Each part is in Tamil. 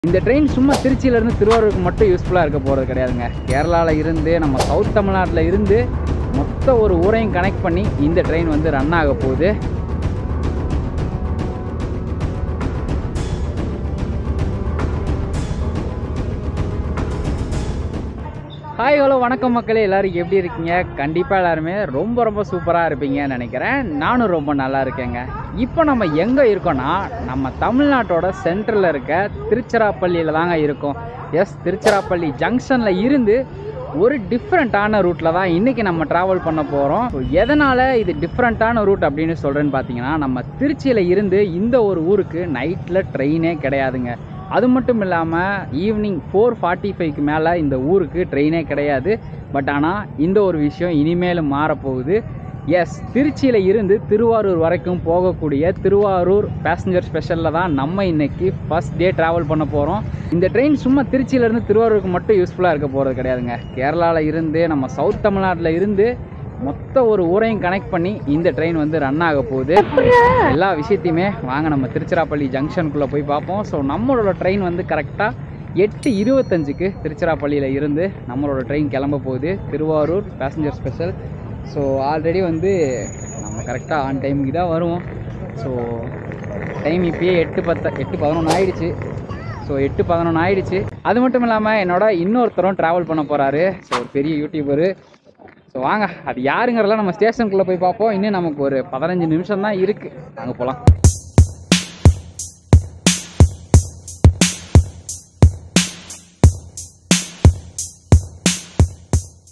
இந்த ட்ரெயின் சும்மா திருச்சியிலேருந்து திருவாரூருக்கு மட்டும் யூஸ்ஃபுல்லாக இருக்க போகிறது கிடையாதுங்க. கேரளாவில் இருந்து நம்ம சவுத் தமிழ்நாட்டில் இருந்து மொத்த ஒரு ஊரையும் கனெக்ட் பண்ணி இந்த ட்ரெயின் வந்து ரன் ஆக போகுது. ஹாய் ஹலோ வணக்கம் மக்களே, எல்லோரும் எப்படி இருக்கீங்க? கண்டிப்பாக எல்லாருமே ரொம்ப சூப்பராக இருப்பீங்கன்னு நினைக்கிறேன். நானும் ரொம்ப நல்லா இருக்கேங்க. இப்போ நம்ம எங்கே இருக்கோன்னா நம்ம தமிழ்நாட்டோட சென்ட்ரலில் இருக்க திருச்சிராப்பள்ளியில் தாங்க இருக்கோம். எஸ், திருச்சிராப்பள்ளி ஜங்ஷனில் இருந்து ஒரு டிஃப்ரெண்ட்டான ரூட்டில் தான் இன்றைக்கி நம்ம ட்ராவல் பண்ண போகிறோம். எதனால் இது டிஃப்ரெண்ட்டான ரூட் அப்படின்னு சொல்கிறேன்னு பார்த்தீங்கன்னா, நம்ம திருச்சியில் இருந்து இந்த ஒரு ஊருக்கு நைட்டில் ட்ரெயினே கிடையாதுங்க. அது மட்டும் இல்லாமல் ஈவினிங் 4:45க்கு மேலே இந்த ஊருக்கு ட்ரெயினே கிடையாது. பட் ஆனால் இந்த ஒரு விஷயம் இனிமேல் மாறப்போகுது. எஸ், திருச்சியில் இருந்து திருவாரூர் வரைக்கும் போகக்கூடிய திருவாரூர் பேசஞ்சர் ஸ்பெஷலில் தான் நம்ம இன்றைக்கி ஃபஸ்ட் டே ட்ராவல் பண்ண போகிறோம். இந்த ட்ரெயின் சும்மா திருச்சியிலேருந்து திருவாரூருக்கு மட்டும் யூஸ்ஃபுல்லாக இருக்க போகிறது கிடையாதுங்க. கேரளாவில் இருந்து நம்ம சவுத் தமிழ்நாட்டில் இருந்து மொத்த ஒரு ஊரையும் கனெக்ட் பண்ணி இந்த ட்ரெயின் வந்து ரன் ஆக போகுது. எல்லா விஷயத்தையுமே வாங்க நம்ம திருச்சிராப்பள்ளி ஜங்ஷனுக்குள்ளே போய் பார்ப்போம். ஸோ நம்மளோட ட்ரெயின் வந்து கரெக்டாக 8:25க்கு திருச்சிராப்பள்ளியில் இருந்து நம்மளோட ட்ரெயின் கிளம்ப போகுது, Thiruvarur passenger special. So already வந்து நம்ம கரெக்டாக ஆன் டைமுக்கு தான் வருவோம். ஸோ டைம் இப்போயே 8:11 ஆகிடுச்சு. ஸோ 8:11 ஆகிடுச்சு. அது மட்டும் இல்லாமல் என்னோட இன்னொருத்தரும் ட்ராவல் பண்ண போகிறாரு. ஸோ ஒரு பெரிய யூடியூபரு. ஸோ வாங்க, அது யாருங்கிறதெல்லாம் நம்ம ஸ்டேஷனுக்குள்ளே போய் பார்ப்போம். இன்னும் நமக்கு ஒரு 15 நிமிஷம் தான் இருக்குது. அங்கே போகலாம்.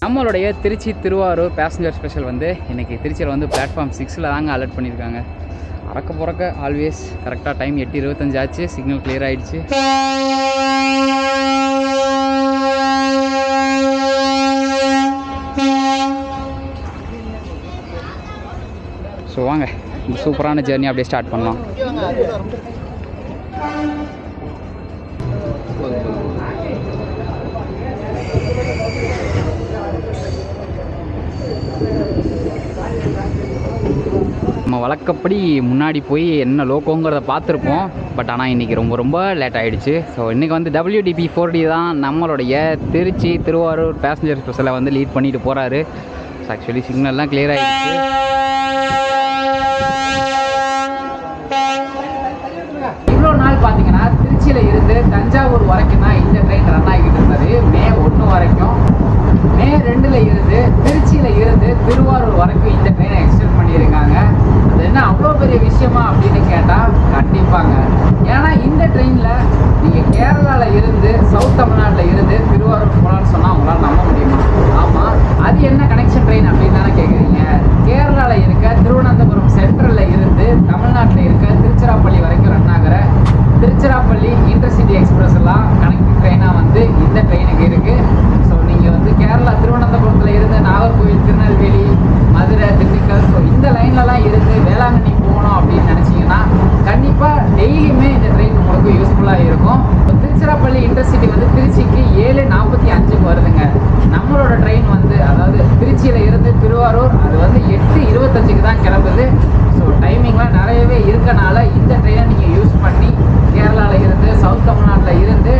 நம்மளுடைய திருச்சி திருவாரூர் பேசஞ்சர் ஸ்பெஷல் வந்து இன்றைக்கி திருச்சியில் வந்து பிளாட்ஃபார்ம் 6ல் தாங்க அலர்ட் பண்ணியிருக்காங்க. அறக்க ஆல்வேஸ் கரெக்டாக டைம் 8:25 ஆச்சு. சிக்னல் கிளியர் ஆகிடுச்சு. ஸோ வாங்க, இந்த சூப்பரான ஜேர்னி அப்படியே ஸ்டார்ட் பண்ணலாம். நம்ம வழக்கப்படி முன்னாடி போய் என்ன லோக்கோங்கிறத பார்த்துருப்போம். பட் ஆனால் இன்றைக்கி ரொம்ப லேட் ஆகிடுச்சு. ஸோ இன்றைக்கி வந்து WDP 4D தான் நம்மளுடைய திருச்சி திருவாரூர் பேசஞ்சர் ஸ்பெஷலை வந்து லீட் பண்ணிட்டு போகிறாரு. ஸோ ஆக்சுவலி சிக்னல்லாம் கிளியர் ஆகிடுச்சு. இவ்வளோ நாள் பார்த்தீங்கன்னா திருச்சியில் இருந்து தஞ்சாவூர் வரைக்கும் தான் இந்த ட்ரெயின் ரன் ஆகிட்டு இருந்தது. மே 1 வரைக்கும். மே 2ல் இருந்து திருச்சியில் இருந்து திருவாரூர் வரைக்கும் இந்த ட்ரெயினை எக்ஸ்டெண்ட் பண்ணியிருக்காங்க. அது என்ன அவ்வளோ பெரிய விஷயமா அப்படின்னு கேட்டால் கண்டிப்பாங்க. ஏன்னா இந்த ட்ரெயினில் நீங்கள் கேரளாவில் இருந்து சவுத் தமிழ்நாட்டில் இருந்து திருவாரூர் போகலான்னு சொன்னால் அவங்களால நம்ப முடியுமா? ஆமாம், அது என்ன கனெக்ஷன் ட்ரெயின் அப்படின்னு தானே கேட்குறீங்க. கேரளாவில் இருக்க திருவனந்தபுரம் சென்ட்ரலில் இருந்து தமிழ்நாட்டில் இருக்க திருச்சிராப்பள்ளி வரைக்கும் ரன் ஆகிற திருச்சிராப்பள்ளி இன்டர்சிட்டி எக்ஸ்பிரஸ் எல்லாம் கனெக்டிங் ட்ரெயினாக வந்து இந்த ட்ரெயினுக்கு இருக்குது. ஸோ நீங்கள் வந்து கேரளா திருவனந்தபுரத்தில் இருந்து நாகர்கோவில், திருநெல்வேலி, மதுரை, திண்டுக்கல், ஸோ இந்த லைன்லலாம் இருந்து வேளாங்கண்ணி போகணும் அப்படின்னு நினச்சிங்கன்னா கண்டிப்பாக டெய்லியுமே இந்த ட்ரெயின் உங்களுக்கு யூஸ்ஃபுல்லாக இருக்கும். இப்போ திருச்சிராப்பள்ளி இன்டர்சிட்டி வந்து திருச்சிக்கு 7:45க்கு வருதுங்க. நம்மளோட ட்ரெயின் வந்து அதாவது திருச்சியில் இருந்து திருவாரூர் அது வந்து 8:25க்கு தான் கிளம்புது. ஸோ டைமிங்லாம் நிறையவே இருக்கனால இந்த ட்ரெயினை நீங்கள் யூஸ் பண்ணி கேரளாவில் இருந்து சவுத் தமிழ்நாட்டில் இருந்து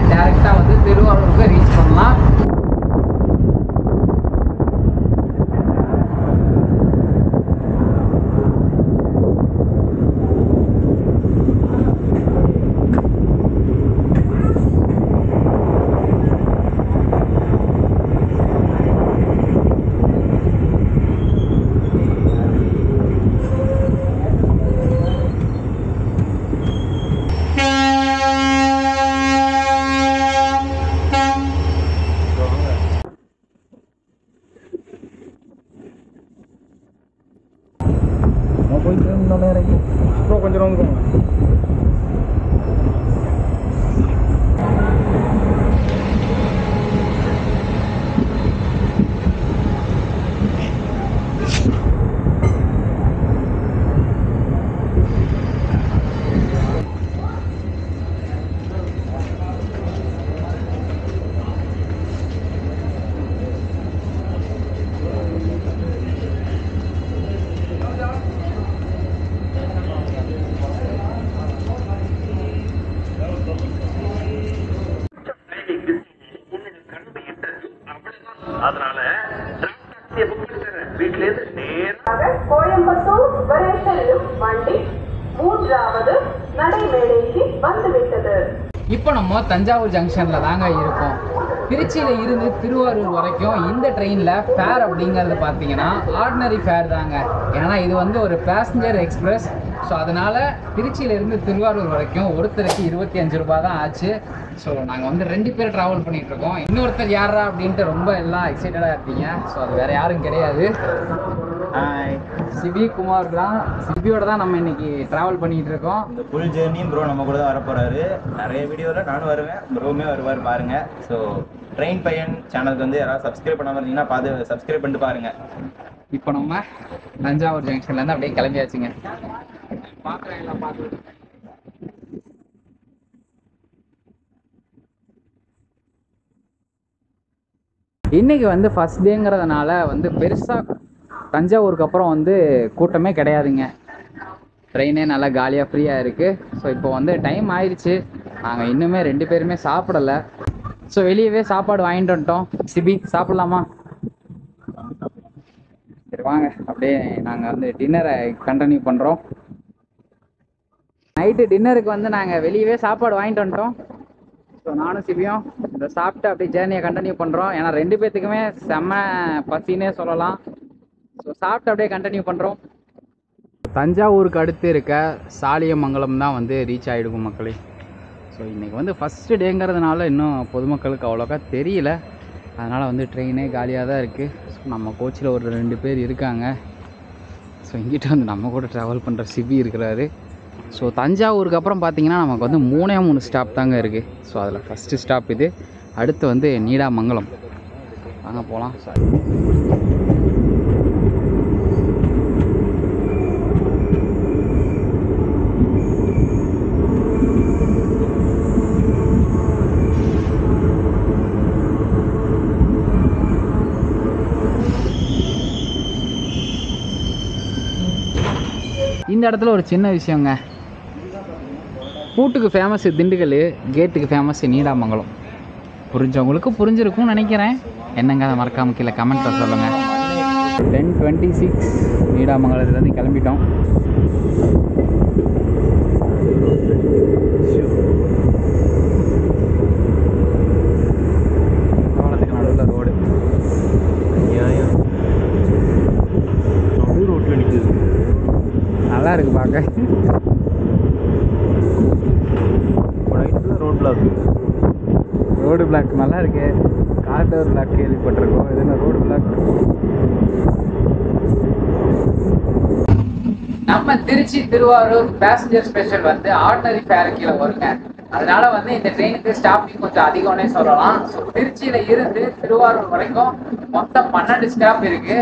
மூன்றாவது நடைமேடைக்கு வந்துவிட்டது. இப்போ நம்ம தஞ்சாவூர் ஜங்ஷனில் தாங்க இருக்கோம். திருச்சியில் இருந்து திருவாரூர் வரைக்கும் இந்த ட்ரெயினில் ஃபேர் அப்படிங்கிறது பார்த்தீங்கன்னா ஆர்டினரி ஃபேர் தாங்க. ஏன்னா இது வந்து ஒரு பேசஞ்சர் எக்ஸ்பிரஸ். ஸோ அதனால் திருச்சியிலேருந்து திருவாரூர் வரைக்கும் ஒருத்தருக்கு 25 ரூபா தான் ஆச்சு. ஸோ நாங்கள் வந்து 2 பேர் ட்ராவல் பண்ணிகிட்ருக்கோம். இன்னொருத்தர் யாரா அப்படின்ட்டு ரொம்ப எல்லாம் எக்ஸைட்டடாக இருப்பீங்க. ஸோ அது வேறு யாரும் கிடையாது, சிபி குமார் தான். சிபியோட தான் நம்ம இன்னைக்கு ட்ராவல் பண்ணிகிட்டு இருக்கோம். இந்த ஃபுல் ஜேர்னியும் ப்ரோ நம்ம கூட தான் வரப்போகிறாரு. நிறைய வீடியோவில் நானும் வருவேன், ப்ரோவுமே வருவார் பாருங்கள். ஸோ ட்ரெயின் பையன் சேனலுக்கு வந்து யாராவது சப்ஸ்கிரைப் பண்ணாமல் இருந்தீங்கன்னா பார்த்து சப்ஸ்கிரைப் பண்ணிட்டு பாருங்கள். இப்போ நம்ம தஞ்சாவூர் ஜங்ஷன்லேருந்து அப்படியே கிளம்பியாச்சுங்க. பார்க்குறேன் எல்லாம் பார்த்து. இன்றைக்கி வந்து ஃபஸ்ட் டேங்கிறதுனால வந்து பெருசாக தஞ்சாவூருக்கு அப்புறம் வந்து கூட்டமே கிடையாதுங்க. ட்ரெயினே நல்லா காலியாக ஃப்ரீயாக இருக்குது. ஸோ இப்போ வந்து டைம் ஆயிடுச்சு. நாங்கள் இன்னுமே 2 பேருமே சாப்பிடலை. ஸோ வெளியவே சாப்பாடு வாங்கிட்டு வந்துட்டோம். சிபி சாப்பிட்லாமா? சரி வாங்க, அப்படியே நாங்கள் வந்து டின்னரை கண்டினியூ பண்ணுறோம். நைட்டு டின்னருக்கு வந்து நாங்கள் வெளியவே சாப்பாடு வாங்கிட்டு வந்துட்டோம். ஸோ நானும் சிபியும் இதை சாப்பிட்டு அப்படியே ஜேர்னியை கண்டினியூ பண்ணுறோம். ஏன்னா 2 பேர்த்துக்குமே செம்ம பசினே சொல்லலாம். ஸோ சாப்பிட்டு அப்படியே கண்டினியூ பண்ணுறோம். தஞ்சாவூருக்கு அடுத்து இருக்க சாலியமங்கலம் தான் வந்து ரீச் ஆகிடுக்கும் மக்களே. ஸோ இன்றைக்கி வந்து ஃபஸ்ட்டு டேங்கிறதுனால இன்னும் பொதுமக்களுக்கு அவ்வளோக்கா தெரியல. அதனால் வந்து ட்ரெயினே காலியாக தான் இருக்குது. ஸோ நம்ம கோச்சில் ஒரு 2 பேர் இருக்காங்க. ஸோ இங்கிட்ட வந்து நம்ம கூட ட்ராவல் பண்ணுற சிபி இருக்கிறாரு. ஸோ தஞ்சாவூருக்கு அப்புறம் பார்த்திங்கன்னா நமக்கு வந்து 3 ஸ்டாப் தாங்க இருக்குது. ஸோ அதில் ஃபஸ்ட்டு ஸ்டாப் இது. அடுத்து வந்து நீடாமங்கலம். வாங்க போகலாம். இந்த இடத்துல ஒரு சின்ன விஷயங்க. பூட்டுக்கு ஃபேமஸ் திண்டுக்கல், கேட்டுக்கு ஃபேமஸ் நீடாமங்கலம். புரிஞ்சவங்களுக்கு புரிஞ்சிருக்கும்னு நினைக்கிறேன். என்னங்க அதை மறக்காம கீழே கமெண்ட்டில் சொல்லுங்கள். 10:26 நீடாமங்கலத்துலேருந்து கிளம்பிட்டோம். கோலத்துக்கு நடுவில் ரோடு ரோட்டில் நிற்குது, நல்லா இருக்குது பார்க்க. ரோடு பிளாக் நல்லா இருக்கு. கார்டோர் பிளாக் கேள்விப்பட்டிருக்கோம். இது என்ன ரோடு பிளாக்? நம்ம திருச்சி திருவாரூர் பேசஞ்சர் ஸ்பெஷல் வந்து ஆர்டினரி ஃபேர் கீழே வருங்க. அதனால வந்து இந்த ட்ரெயினுக்கு ஸ்டாப்பிங் கொஞ்சம் அதிகம்னே சொல்லலாம். ஸோ திருச்சியில இருந்து திருவாரூர் வரைக்கும் மொத்தம் 12 ஸ்டாப் இருக்கு.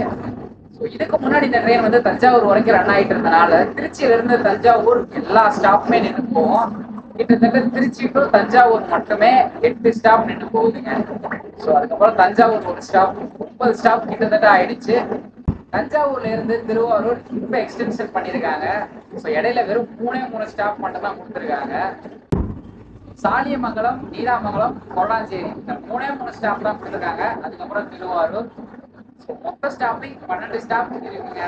ஸோ இதுக்கு முன்னாடி இந்த ட்ரெயின் வந்து தஞ்சாவூர் வரைக்கும் ரன் ஆகிட்டு இருந்தனால திருச்சியில இருந்து தஞ்சாவூர் எல்லா ஸ்டாப்புமே நின்று போவோம். கிட்டத்தட்ட திருச்சி டு தஞ்சாவூர் மட்டுமே 8 ஸ்டாப் நின்று போகுதுங்க. ஸோ அதுக்கப்புறம் தஞ்சாவூர் ஒரு ஸ்டாப், 30 ஸ்டாப் கிட்டத்தட்ட ஆயிடுச்சு. தஞ்சாவூர்ல இருந்து திருவாரூர் இப்ப எக்ஸ்டென்ஷன் பண்ணியிருக்காங்க. ஸோ இடையில வெறும் 3 ஸ்டாப் மட்டும் தான் கொடுத்துருக்காங்க. சாலியமங்கலம், நீடாமங்கலம், கொல்லாஞ்சேரி இந்த 3 ஸ்டாப் தான் கொடுத்துருக்காங்க. அதுக்கப்புறம் திருவாரூர். ஸோ மொத்த ஸ்டாப்பிங் 12 ஸ்டாப் இருக்குங்க.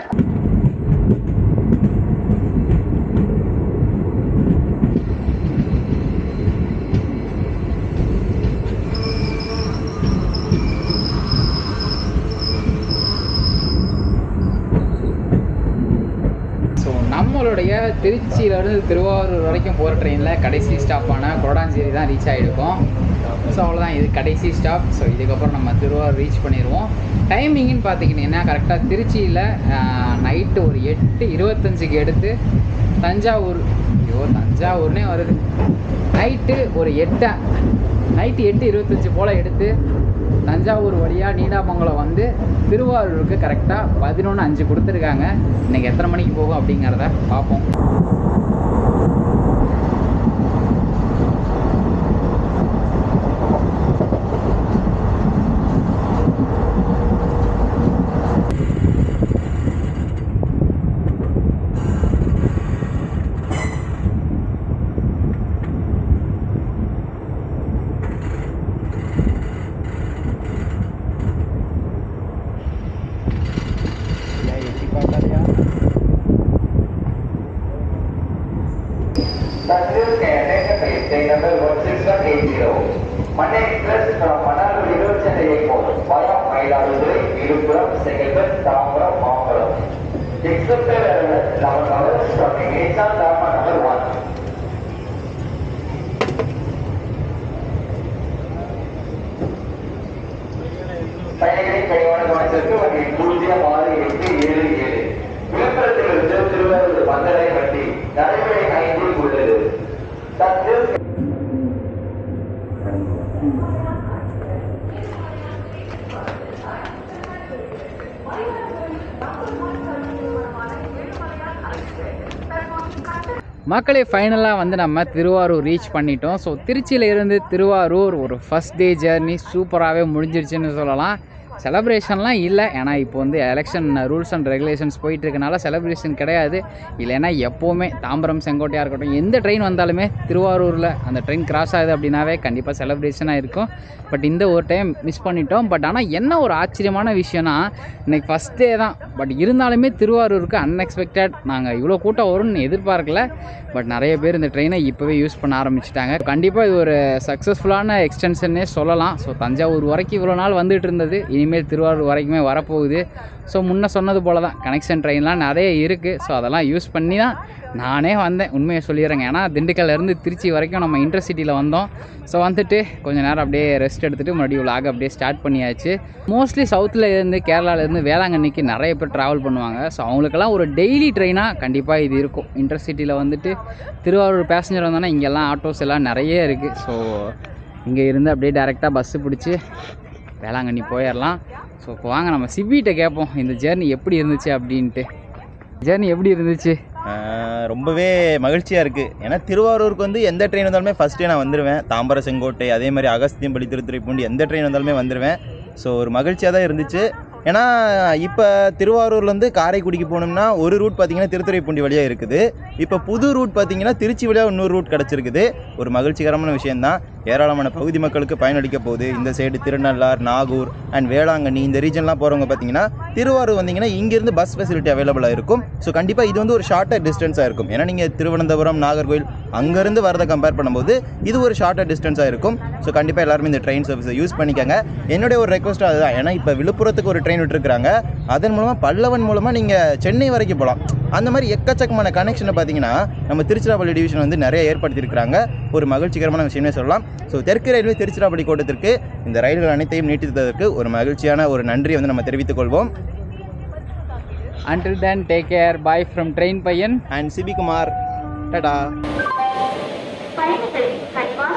நம்மளுடைய திருச்சியிலேருந்து திருவாரூர் வரைக்கும் போகிற ட்ரெயினில் கடைசி ஸ்டாப்பான கொடாஞ்சேரி தான் ரீச் ஆகிருக்கோம். ஸோ அவ்வளோதான், இது கடைசி ஸ்டாப். ஸோ இதுக்கப்புறம் நம்ம திருவாரூர் ரீச் பண்ணிடுவோம். டைமிங்னு பார்த்திங்கன்னா கரெக்டாக திருச்சியில் நைட்டு ஒரு 8:25க்கு எடுத்து தஞ்சாவூர், தஞ்சாவூர்னே வருது, நைட்டு 8:25 போல் எடுத்து தஞ்சாவூர் வழியாக நீடாமங்கலம் வந்து திருவாரூருக்கு கரெக்டாக 11:05 கொடுத்துருக்காங்க. இன்றைக்கி எத்தனை மணிக்கு போகும் அப்படிங்கிறத பார்ப்போம். Monday Express from Manalur Chennai Airport via Mayiladuthurai, Viluppuram, Sengalpet, Tambaram, Mambaram. Accepted 11 hours from Image Dharma number 1. பயணிகளின் கனிவான கவனத்திற்கு வண்டி 068777 விழுப்புரத்திலிருந்து திருவாரூர் வந்தடை வண்டி நடைமுறை 5 உள்ளது. மக்களே ஃபைனலாக வந்து நம்ம திருவாரூர் ரீச் பண்ணிட்டோம். ஸோ திருச்சியில் இருந்து திருவாரூர் ஒரு ஃபஸ்ட் டே ஜேர்னி சூப்பராகவே முடிஞ்சிருச்சுன்னு சொல்லலாம். செலப்ரேஷன்லாம் இல்லை, ஏன்னா இப்போ வந்து எலெக்ஷன் ரூல்ஸ் அண்ட் ரெகுலேஷன்ஸ் போயிட்டுருக்கனால செலப்ரேஷன் கிடையாது. இல்லைன்னா எப்போவுமே தாம்பரம் செங்கோட்டையாக இருக்கட்டும் எந்த ட்ரெயின் வந்தாலுமே திருவாரூரில் அந்த ட்ரெயின் கிராஸ் ஆகுது அப்படின்னாவே கண்டிப்பாக செலப்ரேஷனாக இருக்கும். பட் இந்த ஒரு டைம் மிஸ் பண்ணிட்டோம். பட் ஆனால் என்ன ஒரு ஆச்சரியமான விஷயம்னா இன்றைக்கி ஃபஸ்ட் டே தான், பட் இருந்தாலுமே திருவாரூருக்கு அன்எக்ஸ்பெக்டட் நாங்கள் இவ்வளோ கூட்டம் வரும்னு எதிர்பார்க்கல. பட் நிறைய பேர் இந்த ட்ரெயினை இப்போவே யூஸ் பண்ண ஆரம்பிச்சிட்டாங்க. கண்டிப்பாக இது ஒரு சக்ஸஸ்ஃபுல்லான எக்ஸ்டென்ஷன்னே சொல்லலாம். ஸோ தஞ்சாவூர் வரைக்கும் இவ்வளோ நாள் வந்துட்டு இருந்தது, இனிமேல் திருவாரூர் வரைக்குமே வரப்போகுது. ஸோ முன்ன சொன்னது போல் தான் கனெக்ஷன் ட்ரெயின்லாம் நிறைய இருக்குது. ஸோ அதெல்லாம் யூஸ் பண்ணி தான் நானே வந்தேன், உண்மையை சொல்லிடுறேங்க. ஏன்னா திண்டுக்கல்லேருந்து திருச்சி வரைக்கும் நம்ம இன்டர்சிட்டியில் வந்தோம். ஸோ வந்துட்டு கொஞ்சம் நேரம் அப்படியே ரெஸ்ட் எடுத்துகிட்டு மறுபடியும் விலாக் அப்படியே ஸ்டார்ட் பண்ணியாச்சு. மோஸ்ட்லி சவுத்தில் இருந்து கேரளாவிலேருந்து வேளாங்கண்ணிக்கு நிறைய பேர் ட்ராவல் பண்ணுவாங்க. ஸோ அவங்களுக்கெல்லாம் ஒரு டெய்லி ட்ரெயினாக கண்டிப்பாக இது இருக்கும். இன்டர்சிட்டியில் வந்துட்டு திருவாரூர் பேசஞ்சர் வந்தோன்னா இங்கெல்லாம் ஆட்டோஸ் எல்லாம் நிறைய இருக்குது. ஸோ இங்கே இருந்து அப்படியே டேரெக்டாக பஸ்ஸு பிடிச்சி வேளாங்கண்ணி போயிடலாம். ஸோ இப்போ வாங்க நம்ம சிபிகிட்ட கேட்போம் இந்த ஜேர்னி எப்படி இருந்துச்சு அப்படின்ட்டு. ஜேர்னி எப்படி இருந்துச்சு? ரொம்பவே மகிழ்ச்சியாக இருக்குது. ஏன்னா திருவாரூருக்கு வந்து எந்த ட்ரெயின் வந்தாலுமே ஃபஸ்ட்டே நான் வந்துடுவேன். தாம்பரம் செங்கோட்டை அதே மாதிரி அகஸ்தியம்பள்ளி திருத்துறைப்பூண்டி எந்த ட்ரெயின் வந்தாலுமே வந்துடுவேன். ஸோ ஒரு மகிழ்ச்சியாக தான் இருந்துச்சு. ஏன்னா இப்போ திருவாரூர்லேருந்து காரைக்குடிக்கு போனோம்னா ஒரு ரூட் பார்த்திங்கன்னா திருத்துறைப்பூண்டி வழியாக இருக்குது. இப்போ புது ரூட் பார்த்திங்கன்னா திருச்சி வழியாக இன்னொரு ரூட் கிடச்சிருக்குது. ஒரு மகிழ்ச்சிகரமான விஷயந்தான். ஏராளமான பகுதி மக்களுக்கு பயனளிக்க போகுது. இந்த சைடு திருநள்ளார், நாகூர் அண்ட் வேளாங்கண்ணி இந்த ரீஜன்லாம் போகிறவங்க பார்த்திங்கன்னா திருவாரூர் வந்தீங்கன்னா இங்கேருந்து பஸ் ஃபெசிலிட்டி அவைலபிளாக இருக்கும். ஸோ கண்டிப்பாக இது வந்து ஒரு ஷார்ட்டர் டிஸ்டன்ஸாக இருக்கும். ஏன்னா நீங்கள் திருவனந்தபுரம், நாகர்கோவில் அங்கேருந்து வரதை கம்பேர் பண்ணும்போது இது ஒரு ஷார்ட்டர் டிஸ்டன்ஸாக இருக்கும். ஸோ கண்டிப்பாக எல்லாருமே இந்த ட்ரெயின் சர்வீஸை யூஸ் பண்ணிக்கோங்க. என்னுடைய ஒரு ரெக்வஸ்ட் அதுதான். ஏன்னா இப்போ விழுப்புரத்துக்கு ஒரு ட்ரெயின் விட்டுருக்காங்க, அதன் மூலமாக பல்லவன் மூலமாக நீங்கள் சென்னை வரைக்கும் போகலாம். அந்த மாதிரி எக்கச்சக்கமான கனெக்ஷனை பார்த்தீங்கன்னா நம்ம திருச்சிராப்பள்ளி டிவிஷன் வந்து நிறைய ஏற்படுத்தியிருக்கிறாங்க. ஒரு மகிழ்ச்சிகரமான விஷயமே சொல்லலாம். ஸோ தெற்கு ரயில்வே திருச்சிராப்பள்ளி கோட்டத்திற்கு இந்த ரயில்கள் அனைத்தையும் நீட்டித்ததற்கு ஒரு மகிழ்ச்சியான ஒரு நன்றியை வந்து நம்ம தெரிவித்துக் கொள்வோம். Until then, take care. Bye from Train Payan and Sibi Kumar. Tata. பயணிகளின் கனிவான